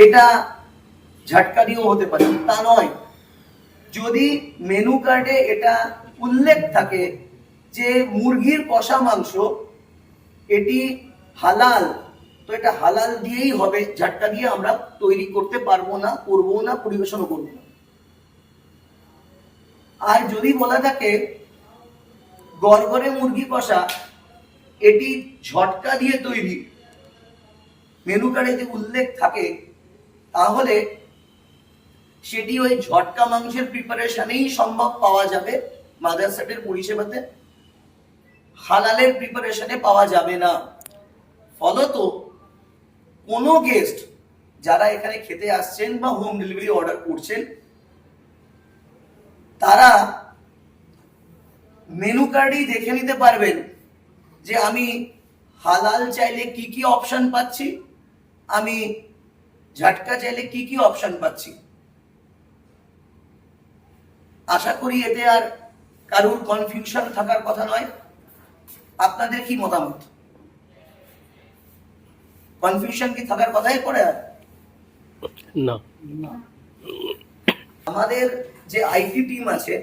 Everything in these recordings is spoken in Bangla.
এটা ঝাটকা দিয়েও হতে পারে, তা নয়। যদি মেনু কার্ডে এটা উল্লেখ থাকে যে মুরগির কষা মাংস এটি হালাল, তো এটা হালাল দিয়েই হবে, ঝাটকা দিয়ে আমরা তৈরি করতে পারবো না, করবো না, পরিবেশনও করবো না। আর যদি বলা থাকে গড়গড়ে মুরগি কষা এটি ঝটকা দিয়ে তৈরি, মেনু কার্ডে যে উল্লেখ থাকে, তাহলে সেটি ওই ঝটকা মাংসের প্রিপারেশনেই সম্ভব পাওয়া যাবে, মাদারসাটের পরিষেবাতে, হালালের প্রিপারেশনে পাওয়া যাবে না। ফলত কোনো গেস্ট যারা এখানে খেতে আসছেন বা হোম ডেলিভারি অর্ডার করছেন, তারা মেনু কার্ডেই দেখে নিতে পারবেন যে আমি হালাল চাইলে কি কি অপশন পাচ্ছি, আমি ঝাটকা চাইলে কি কি অপশন পাচ্ছি। আশা করি এতে আর কারোর কনফিউশন থাকার কথা নয়। আপনাদের কি মতামত? কনফিউশন কি থাকার কথাই পড়ে? আর না, আমাদের যে আইটি টিম আছে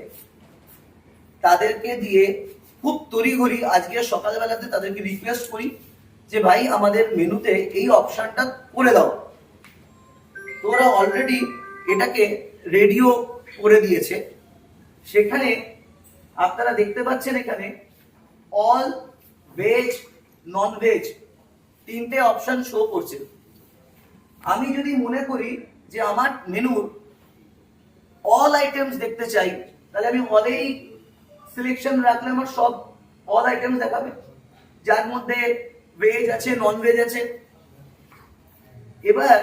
তাদেরকে দিয়ে খুব তড়িঘড়ি আজকে সকালবেলাতে তাদেরকে রিকোয়েস্ট করি যে ভাই আমাদের মেনুতে এই অপশনটা করে দাও। তো ওরা অলরেডি এটাকে রেডিও করে দিয়েছে। সেখানে আপনারা দেখতে পাচ্ছেন এখানে অল ভেজ, নন ভেজ তিনটে অপশন শো করছে। আমি যদি মনে করি যে আমার মেনুর অল আইটেমস দেখতে চাই, তাহলে আমি অলেই সিলেকশন রাখলে আমার সব অল আইটেমস দেখাবে, যার মধ্যে ভেজ আছে, নন ভেজ আছে। এবার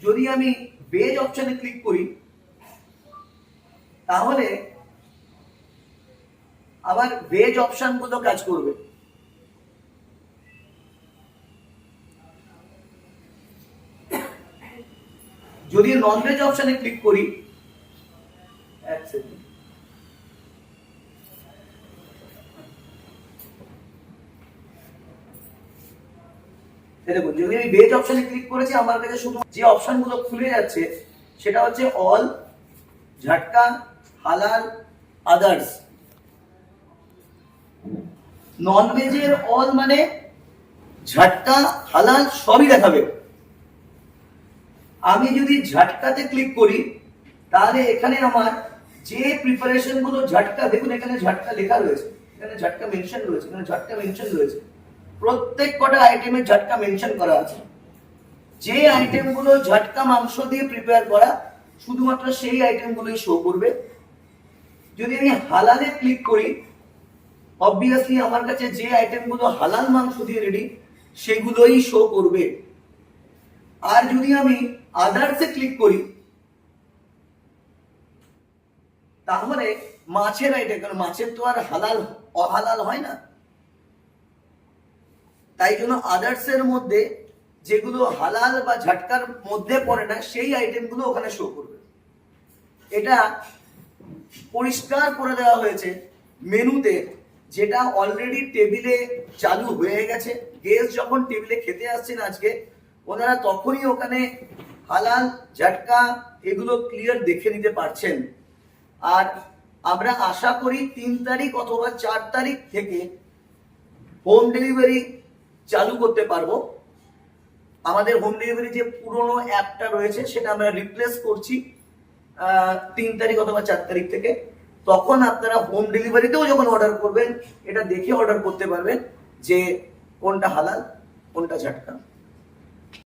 যদি আমি ভেজ অপশনে ক্লিক করি, তাহলে আবার ভেজ অপশন গুলো কাজ করবে। যদি নন ভেজ অপশনে ক্লিক করি, এক সেকেন্ড, দেখুন যদি আমি ভেজ অপশনে ক্লিক করেছি, আমার কাছে শুধু যে অপশন গুলো খুলে যাচ্ছে সেটা হচ্ছে অল, ঝাটকা, হালাল, আদার্স। নন ভেজের অল মানে ঝাটকা, হালাল সবই দেখাবে। আমি যদি ঝাটকাতে ক্লিক করি, তাহলে এখানে আমার যে প্রিপারেশন গুলো ঝাটকা, দেখুন এখানে ঝাটকা লেখা রয়েছে, এখানে ঝাটকা মেনশন রয়েছে, এখানে ঝাটকা মেনশন রয়েছে, প্রত্যেক কটা আইটেমের ঝাটকা মেনশন করা আছে। যে আইটেম গুলো ঝাটকা মাংস দিয়ে প্রিপেয়ার করা, শুধুমাত্র সেই আইটেম গুলোই শো করবে। যদি আমি হালালে ক্লিক করি, অবভিয়াসলি আমার কাছে যে আইটেম গুলো হালাল মাংস দিয়ে রেডি, সেগুলোই শো করবে। আর যদি আমি আদার্সে ক্লিক করি, তাহলে মাছের আইটেম, কারণ মাছের তো আর হালাল অহালাল হয় না, তাই জন্য আদার্সের মধ্যে যেগুলো হালাল বা ঝাটকার মধ্যে পড়ে না, সেই আইটেমগুলো ওখানে শো করবে। এটা পরিষ্কার করে দেওয়া হয়েছে মেনুতে, যেটা অলরেডি টেবিলে চালু হয়ে গেছে। গেস্ট যখন টেবিলে খেতে আসছেন আজকে, ওনারা তখনই ওখানে হালাল, ঝাটকা এগুলো ক্লিয়ার দেখে নিতে পারছেন। আর আমরা আশা করি 3 তারিখ অথবা 4 তারিখ থেকে হোম ডেলিভারি চালু করতে পারবো। আমাদের হোম ডেলিভারি যে পুরনো অ্যাপটা রয়েছে সেটা আমরা রিপ্লেস করছি 3 তারিখ অথবা 4 তারিখ থেকে। তখন আপনারা হোম ডেলিভারিতেও যখন অর্ডার করবেন, এটা দেখে অর্ডার করতে পারবেন যে কোনটা হালাল, কোনটা ঝাটকা।